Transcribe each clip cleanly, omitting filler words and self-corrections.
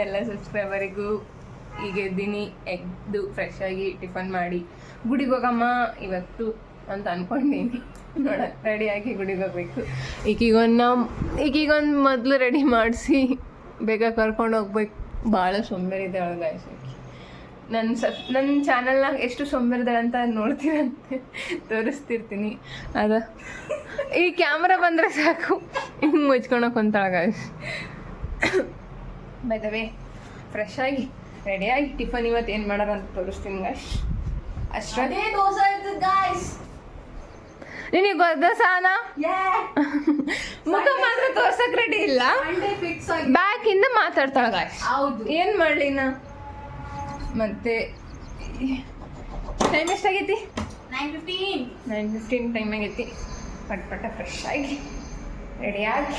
ಎಲ್ಲ ಸಬ್ಸ್ಕ್ರೈಬರಿಗೂ ಈಗ ಎದ್ದೀನಿ, ಎದ್ದು ಫ್ರೆಶ್ ಆಗಿ ಟಿಫನ್ ಮಾಡಿ ಗುಡಿಗೆ ಹೋಗಮ್ಮ ಇವತ್ತು ಅಂತ ಅಂದ್ಕೊಂಡೀನಿ. ನೋಡ ರೆಡಿಯಾಗಿ ಗುಡಿಗೆ ಹೋಗ್ಬೇಕು. ಈಗೀಗೊಂದು ಮೊದಲು ರೆಡಿ ಮಾಡಿಸಿ ಬೇಗ ಕರ್ಕೊಂಡು ಹೋಗ್ಬೇಕು. ಭಾಳ ಸೊಂಬೇರಿದೆ ಅವಳು ಗಾಯ್ಸ್. ನನ್ನ ಚಾನಲ್ನಾಗ ಎಷ್ಟು ಸೊಂಬೇರಿದಾಳೆ ಅಂತ ನೋಡ್ತೀರಂತೆ, ತೋರಿಸ್ತಿರ್ತೀನಿ. ಅದ ಈ ಕ್ಯಾಮ್ರಾ ಬಂದರೆ ಸಾಕು ಹಿಂಗೆ ಮುಚ್ಕೊಳಕ್ಕೆ ಕುಂತಾಳ guys. By the way fresh ಆಗಿ ರೆಡಿಯಾಗಿ ಟಿಫನ್ ಇವತ್ತು ಏನು ಮಾಡಾರ ಅಂತ ತೋರಿಸ್ತೀನಿ ಗಾಯ್ಸ್. ಅಷ್ಟೇ ದೋಸೆ ಇರ್ತದೆ ಗಾಯ್ಸ್. ನಿನಗೆ ಗೊತ್ತಾನ ಮುಖ ಮಾತ್ರ ತೋರ್ಸಕ್ ರೆಡಿ ಇಲ್ಲ, ಬ್ಯಾಕ್ ಇಂದ ಮಾತಾಡ್ತಾಳ ಗಾಯ್ಸ್. ಹೌದು, ಏನು ಮಾಡಲಿ ನಾ. ಮತ್ತೆ ಟೈಮ್ ಎಷ್ಟಾಗೈತಿ? 9:15 ಟೈಮ್ ಆಗೈತಿ. ಪಟ್ಟ ಫ್ರೆಶ್ ಆಗಿ ರೆಡಿಯಾಗಿ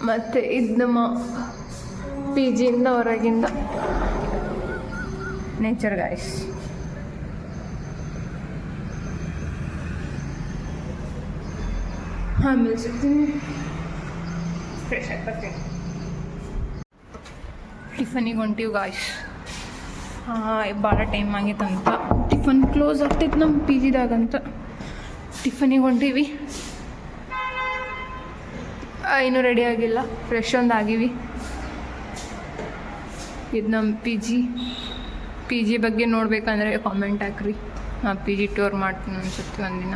ಮತ್ತೆ ಇದು ನಮ್ಮ ಪಿ ಜಿಯಿಂದ ಹೊರಗಿಂದ ನೇಚರ್ ಗಾಯ್ಸ್. ಆಮೇಲೆ ಸಿಗ್ತೀನಿ, ಫ್ರೆಶ್ ಆಗಿ ಬರ್ತೀನಿ. ಟಿಫನಿಗೆ ಹೊಂಟೀವಿ ಗಾಯ್ಸ್. ಭಾಳ ಟೈಮ್ ಆಗೈತಂತ ಟಿಫನ್ ಕ್ಲೋಸ್ ಆಗ್ತೈತೆ ನಮ್ಮ ಪಿ ಜಿದಾಗಂತ. ಟಿಫನಿಗೆ ಹೊಂಟೀವಿ, ಇನ್ನೂ ರೆಡಿ ಆಗಿಲ್ಲ, ಫ್ರೆಶ್ ಒಂದು ಆಗಿವಿ. ಇದು ನಮ್ಮ ಪಿ ಜಿ ಬಗ್ಗೆ ನೋಡಬೇಕಂದ್ರೆ ಕಾಮೆಂಟ್ ಹಾಕ್ರಿ. ನಾನು ಪಿ ಜಿ ಟೂರ್ ಮಾಡ್ತೀನಿ ಅನ್ಸುತ್ತೆ ಒಂದಿನ.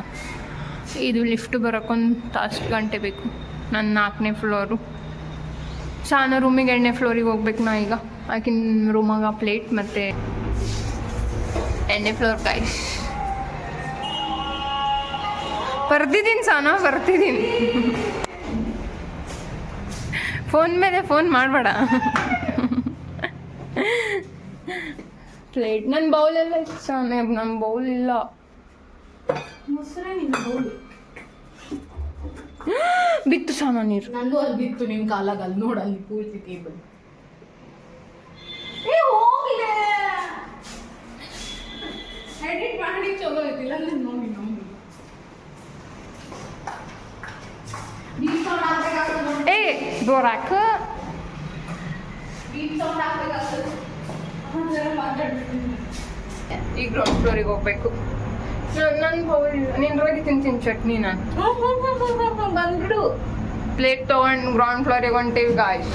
ಇದು ಲಿಫ್ಟ್ ಬರೋಕ್ಕೊಂದು ತಾಸು ಗಂಟೆ ಬೇಕು. ನನ್ನ 4ನೇ ಫ್ಲೋರು. ಸಾನ ರೂಮಿಗೆ 8ನೇ ಫ್ಲೋರಿಗೆ ಹೋಗ್ಬೇಕು. ನಾ ಈಗ ಆಕಿನ ರೂಮಾಗ ಪ್ಲೇಟ್ ಮತ್ತು 8ನೇ ಫ್ಲೋರ್ ಗಾಯ್ಸ್. ಬರ್ತಿದ್ದೀನಿ ಸಾನ, ಬರ್ತಿದ್ದೀನಿ. ಫೋನ್ ಮೇಲೆ ಫೋನ್ ಮಾಡಬೇಡ. ಪ್ಲೇಟ್ ನನ್ನ ಬೌಲೆಲ್ಲ ಇತ್ತು ಸಾನೆ, ನನ್ನ ಬೌಲ್ ಇಲ್ಲ. ಬಿತ್ತು ಸಾನ ನೀರು. ನಂದು ಅಲ್ಲಿ ಬಿತ್ತು, ನಿನ್ನ ಕಾಲಾಗ ಅಲ್ಲಿ ನೋಡ, ಅಲ್ಲಿ ಪೂರ್ತಿ ಟೇಬಲ್. ಎಡಿಟ್ ಮಾಡಿ ಚಲೋ ಐತಿಲ್ಲ ನೋಡಿ. ಏ ಬೋರಾಕ ಈಗ ಗ್ರೌಂಡ್ ಫ್ಲೋರಿಗೆ ಹೋಗ್ಬೇಕು. ನನ್ನ ಬೌಲ್ ನಿನ್ರೋಗಿ ತಿಂತೀನಿ ಚಟ್ನಿ. ನಾನು ಬಂದ್ಬಿಡು. ಪ್ಲೇಟ್ ತೊಗೊಂಡು ಗ್ರೌಂಡ್ ಫ್ಲೋರಿಗೆ ಹೊಂಟೀವಿ ಗಾಯ್ಸ್.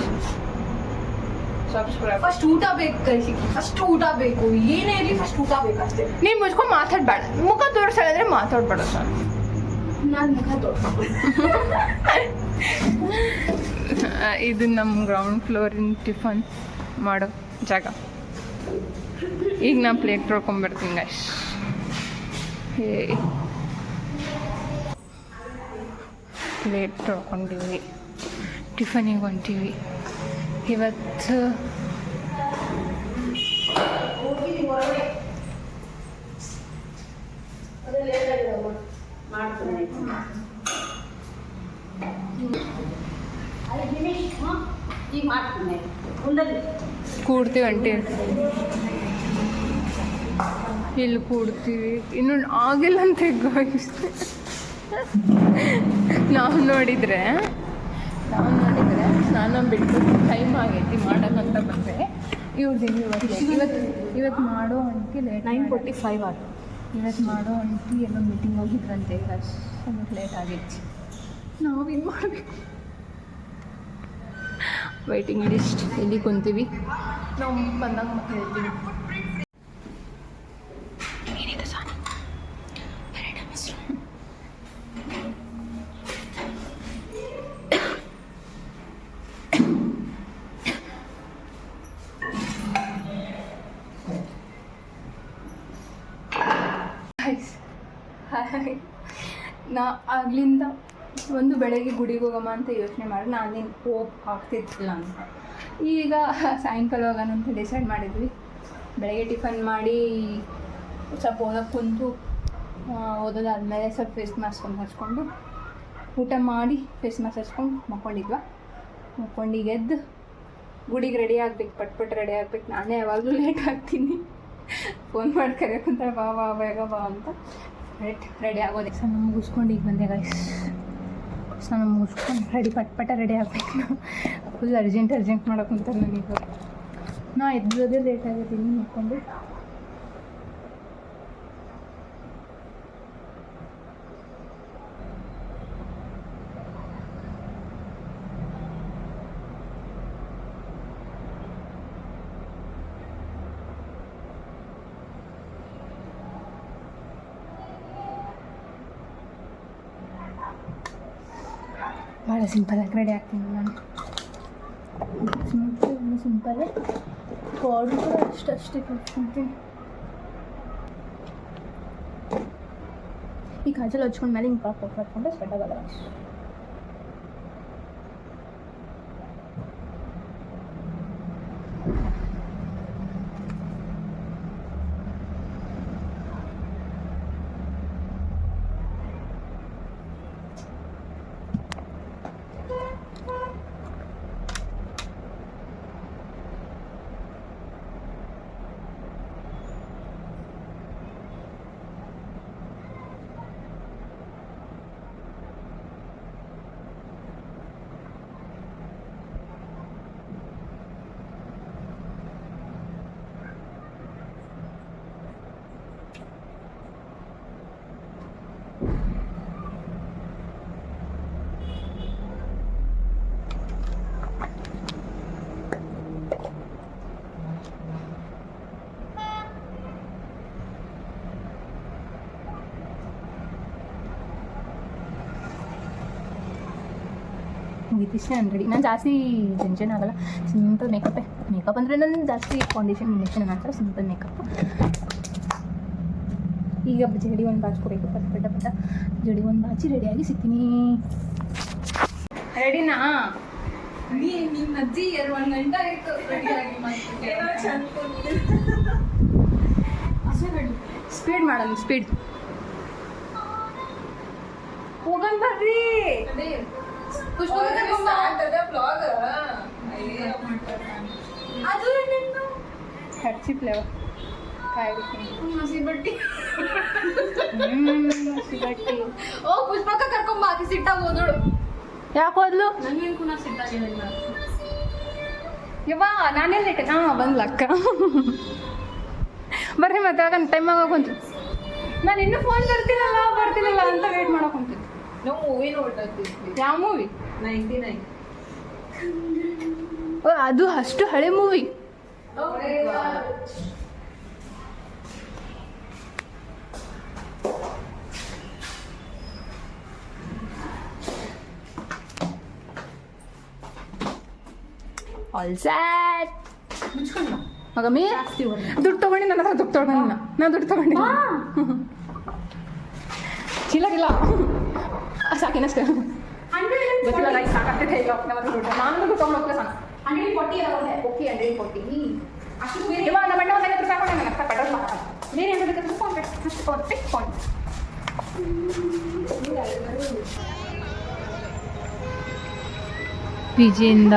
ಸಬ್ಸ್ಕ್ರೈಬ್. ಫಸ್ಟ್ ಊಟ ಬೇಕು ಕೈಸಿ, ಫಸ್ಟ್ ಊಟ ಬೇಕು. ಏನೇ ಇರಲಿ ಫಸ್ಟ್ ಊಟ ಬೇಕು ಅಷ್ಟೇ. ನೀನು ಮುಚ್ಕೊಂಡು ಮಾತಾಡ್ಬೇಡ, ಮುಖ ತೋರಿಸಿದ್ರೆ ಮಾತಾಡ್ಬೇಡ ಸರ್. ನಾನು ಮುಖ ತೋರಿಸ್ತೀನಿ. ಇದು ನಮ್ಮ ಗ್ರೌಂಡ್ ಫ್ಲೋರಿನ ಟಿಫನ್ ಮಾಡೋ ಜಾಗ. ಈಗ ನಾ ಪ್ಲೇಟ್ ತೊಳ್ಕೊಂಬರ್ತೀನಿ ಗಾಯ್ಸ್. ಪ್ಲೇಟ್ ತೊಳ್ಕೊಂಡಿವಿ, ಟಿಫನಿಗೆ ಹೊಂಟೀವಿ ಇವತ್ತು. ಕೂಡ್ತೀವಿ ಅಂಟೀವಿ, ಇಲ್ಲಿ ಕೂಡ್ತೀವಿ. ಇನ್ನು ಆಗಿಲ್ಲ ಅಂತ ಗಾಯ್ಸ್. ನಾವು ನೋಡಿದರೆ ಸ್ನಾನ ಬಿಟ್ಟು ಟೈಮ್ ಆಗೈತಿ ಮಾಡೋಕ್ಕಂತ ಬಂದರೆ ಇವ್ರದ್ದು ಇವತ್ತು ಮಾಡೋ ಅಂಟಿ ಲೇಟ್. 9:45 ಆಯ್ತು. ಇವತ್ತು ಮಾಡೋ ಅಂಟಿ ಎಲ್ಲೋ ಮೀಟಿಂಗ್ ಹೋಗಿದ್ರಂತೆ, ಈಗ ಅದಕ್ಕೆ ಲೇಟ್ ಆಗೈತಿ. ನಾವು ಏನು ಮಾಡಬೇಕು? ವೈಟಿಂಗ್ ಲಿಸ್ಟ್ ಇಲ್ಲಿ ಕುಂತೀವಿ. ನಾವು ಬಂದಾಗ ಮತ್ತೆ ಹೇಳ್ತೀವಿ. ಏನಿದೆ ಸಾನ? ನಾ ಆಗ್ಲಿಂದ ಒಂದು ಬೆಳಗ್ಗೆ ಗುಡಿಗೆ ಹೋಗಮ್ಮ ಅಂತ ಯೋಚನೆ ಮಾಡಿ ನಾನೇನು ಆಗ್ತಿದ್ದಿಲ್ಲ ಅಂತ. ಈಗ ಸಾಯಂಕಾಲ ಹೋಗೋಣ ಅಂತ ಡಿಸೈಡ್ ಮಾಡಿದ್ವಿ. ಬೆಳಗ್ಗೆ ಟಿಫನ್ ಮಾಡಿ ಸ್ವಲ್ಪ ಓದೋಕ್ಕೆ ಕುಂತು ಓದೋದಾದ್ಮೇಲೆ ಸ್ವಲ್ಪ ಫೇಸ್ ಮಾಸ್ಕ್ ಒಂದು ಹಚ್ಕೊಂಡು ಊಟ ಮಾಡಿ ಫೇಸ್ ಮಾಸ್ಕ್ ಹಚ್ಕೊಂಡು ಮಕ್ಕೊಂಡು ಈಗ ಎದ್ದು ಗುಡಿಗೆ ರೆಡಿ ಆಗ್ಬೇಕು, ಪಟ್ ರೆಡಿ ಆಗ್ಬೇಕು. ನಾನೇ ಯಾವಾಗಲೂ ಲೇಟ್ ಆಗ್ತೀನಿ. ಫೋನ್ ಮಾಡಿ ಕರೆಯೋಕ್ಕಂತ ಬಾ ಬೇಗ ಬಾ ಅಂತ ರೆಡಿ ಆಗೋದೆ. ಸಣ್ಣ ಮುಗಿಸ್ಕೊಂಡು ಈಗ ಬಂದೆ ಗಾಯ್ಸ್. ಸ್ನಾನ ಮುಗಿಸ್ಕೊಂಡು ರೆಡಿ ಆಗಬೇಕು. ಫುಲ್ ಅರ್ಜೆಂಟ್ ಮಾಡೋಕ್ಕಂತಾರೆ ನನಗೆ. ನಾ ಎದ್ದೋದೇ ಲೇಟ್ ಆಗಿದ್ದೀನಿ ನೋಡ್ಕೊಂಡು. ಭಾಳ ಸಿಂಪಲಾಗಿ ರೆಡಿ ಆಗ್ತೀನಿ ನಾನು. ಸಿಂಪಲ್ಲೇ ಪೌಡ್ರ್ ಕೂಡ ಅಷ್ಟೇ ಕಟ್ಕೊತೀನಿ. ಈ ಕಾಜಲ್ ಹಚ್ಕೊಂಡ್ಮೇಲೆ ಹಿಂಗೆ ಕಟ್ಕೊಂಡ್ರೆ ಸ್ವೆಟ್ ಆಗಲ್ಲ. ಮುಗಿತಿಷ್ಟೇ ನಾನು ರೆಡಿ. ನಾನು ಜಾಸ್ತಿ ಜಂಜನ್ ಆಗಲ್ಲ, ಸಿಂಪಲ್ ಮೇಕಪ್ ಅಂದರೆ ನಾನು ಜಾಸ್ತಿ ಫೌಂಡೇಶನ್ ಮಾಡ್ತಾರೆ, ಸಿಂಪಲ್ ಮೇಕಪ್. ಈಗ ಜಡಿ ಒಂದು ಬಾಚ್ಕೋಬೇಕು, ಪಟ ಜಡಿ ಒಂದು ಬಾಚಿ ರೆಡಿಯಾಗಿ ಸಿಗ್ತೀನಿ. ರೆಡಿನಾ? ನಿಮ್ಮ ಅಜ್ಜಿ 1 ಗಂಟೆ ಆಯಿತು ರೆಡಿಯಾಗಿ ಸ್ಪೀಡ್ ಮಾಡೋಣ, ಸ್ಪೀಡ್ ಹೋಗನ್ ಬರ್ರಿ. ಅದು ಹಚ್ಚಿ ಫ್ಲೇವರ್ ಹಸಿ ಬಟ್ಟಿ. ಬಟ್ಟಿ. ಓ ಪುಷ್ಪಕ್ಕ ಕರ್ಕೊಂಬ, ಆಕಿ ಸಿಟ್ಟಾಗ ಹೋದೋಳು. ಯಾಕೆ ಹೋದ್ಲು? ನನಗೇನು ಕೂಡ ಸಿಟ್ಟಾಗಿಲ್ಲ. ಯವ್ವಾ ನಾನೇ ಲೇಟ್. ಬಂದ್ಲಕ್ಕ ಬರ್ರಿ ಮತ್ತೆ ಆಗ ಟೈಮ್ ಆಗೋಕೊಂತು. ನಾನು ಇನ್ನೂ ಫೋನ್ ಬರ್ತಿಲ್ಲಲ್ಲ ಅಂತ ವೇಟ್ ಮಾಡೋಕೊಂತೀನಿ. ನಾವು ಮೂವಿ ನೋಡ್ತಿದ್ವಿ. ಯಾವ ಮೂವಿ? 99. ಅದು ಅಷ್ಟು ಹಳೆ ಮೂವಿ. All set. ಮಗಮ್ಮಿ ದುಡ್ಡು ತಗೊಂಡು ನನ್ನ ಹತ್ರ ದುಡ್ಡು ತಗೊಂಡಿಲ್ಲ. ಚಿಲ್ಲರಿಲ್ಲ ಸಾಕಿನಷ್ಟೇ ಗೊತ್ತಿಲ್ಲ. ಲೈಕ್ ಸಾಕಾಗ್ತೈತೆ ಇಲ್ಲ ನಮ್ಮ ಹತ್ರ ದುಡ್ಡು. ನಾನು ದುಡ್ಡು ತೊಗೊಂಡು ಹೋಗ್ತೇನೆ ಸಾಕು. 140 ಓಕೆ 140 ಅಷ್ಟು. ಇವಾಗ ನಮ್ಮ ಅಣ್ಣ ಒಂದು 50 ರೂಪಾಯಿ ಕೊಟ್ಟೆ, ನನ್ನ ಹತ್ರ ಪೆಟ್ರೋಲ್ ಸಾಕಾಗ. ಬೇರೆ ಏನು ಬೇಕಾದ್ರೆ ಫೋನ್. ಪಿ ಜಿಯಿಂದ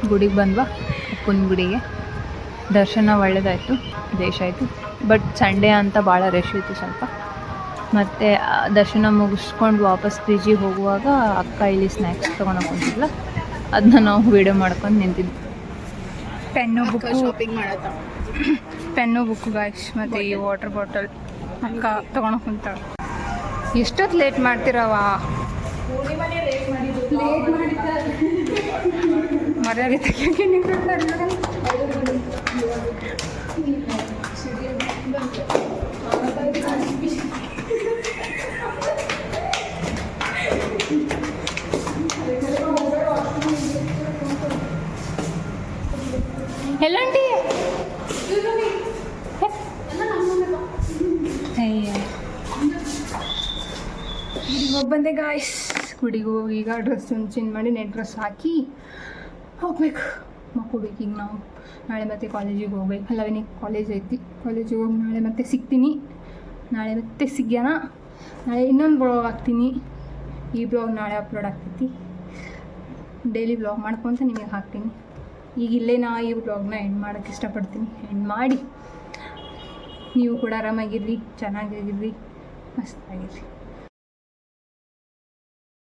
ಗುಡಿಗೆ ಬಂದ್ವಾ, ಅಪ್ಪನ ಗುಡಿಗೆ. ದರ್ಶನ ಒಳ್ಳೆಯದಾಯಿತು, ದೇಶ ಆಯಿತು. ಬಟ್ ಸಂಡೇ ಅಂತ ಭಾಳ ರಶ್ ಇತ್ತು ಸ್ವಲ್ಪ. ಮತ್ತು ದರ್ಶನ ಮುಗಿಸ್ಕೊಂಡು ವಾಪಸ್ ಪಿ ಜಿಗೆ ಹೋಗುವಾಗ ಅಕ್ಕ ಇಲ್ಲಿ ಸ್ನ್ಯಾಕ್ಸ್ ತೊಗೊಂಡೋಗಿ ಬಂದಿಲ್ಲ, ಅದನ್ನ ನಾವು ವೀಡಿಯೋ ಮಾಡ್ಕೊಂಡು ನಿಂತಿದ್ವಿ. ಪೆನ್ನು ಬುಕ್ಕು ಶಾಪಿಂಗ್ ಮಾಡತ್ತ. ಪೆನ್ನು ಬುಕ್ಕು ಗಾಯ್ಸ್, ಮತ್ತು ಈ ವಾಟರ್ ಬಾಟಲ್ ಅಕ್ಕ ತೊಗೊಂಡು ಕುಂತಾಳೆ. ಎಷ್ಟೊತ್ತು ಲೇಟ್ ಮಾಡ್ತಿರವ? ಮರ್ಯಾದೆ ತೆಗಿಯೋಕೆ ಎಲ್ಲಂಟಿ ಗುಡಿಗೆ ಬಂದೆ ಗಾಯ್ಸ್. ಗುಡಿಗೆ ಹೋಗಿ ಈಗ ಡ್ರೆಸ್ ಒಂದು ಚೇಂಜ್ ಮಾಡಿ ನೆಟ್ ಡ್ರೆಸ್ ಹಾಕಿ ಹೋಗ್ಬೇಕು, ಮಕ್ಕೋಬೇಕು. ಈಗ ನಾವು ನಾಳೆ ಮತ್ತೆ ಕಾಲೇಜಿಗೆ ಹೋಗ್ಬೇಕು. ಅಲ್ಲವೇನಿಗೆ ಕಾಲೇಜ್ ಐತಿ, ಕಾಲೇಜಿಗೆ ಹೋಗಿ ನಾಳೆ ಮತ್ತೆ ಸಿಗ್ತೀನಿ. ನಾಳೆ ಮತ್ತೆ ಸಿಗ್ಯಾನ. ನಾಳೆ ಇನ್ನೊಂದು ಬ್ಲಾಗ್ ಹಾಕ್ತೀನಿ. ಈ ಬ್ಲಾಗ್ ನಾಳೆ ಅಪ್ಲೋಡ್ ಆಗ್ತೈತಿ. ಡೈಲಿ ಬ್ಲಾಗ್ ಮಾಡ್ಕೊತ ನಿಮಗೆ ಹಾಕ್ತೀನಿ. ಈಗ ಇಲ್ಲೇ ನಾ ಈ ಬ್ಲಾಗ್ನ ಎಂಡ್ ಮಾಡೋಕ್ಕೆ ಇಷ್ಟಪಡ್ತೀನಿ. ಎಂಡ್ ಮಾಡಿ ನೀವು ಕೂಡ ಆರಾಮಾಗಿರ್ರಿ, ಚೆನ್ನಾಗಿರ್ರಿ, ಮಸ್ತಾಗಿರ್ರಿ.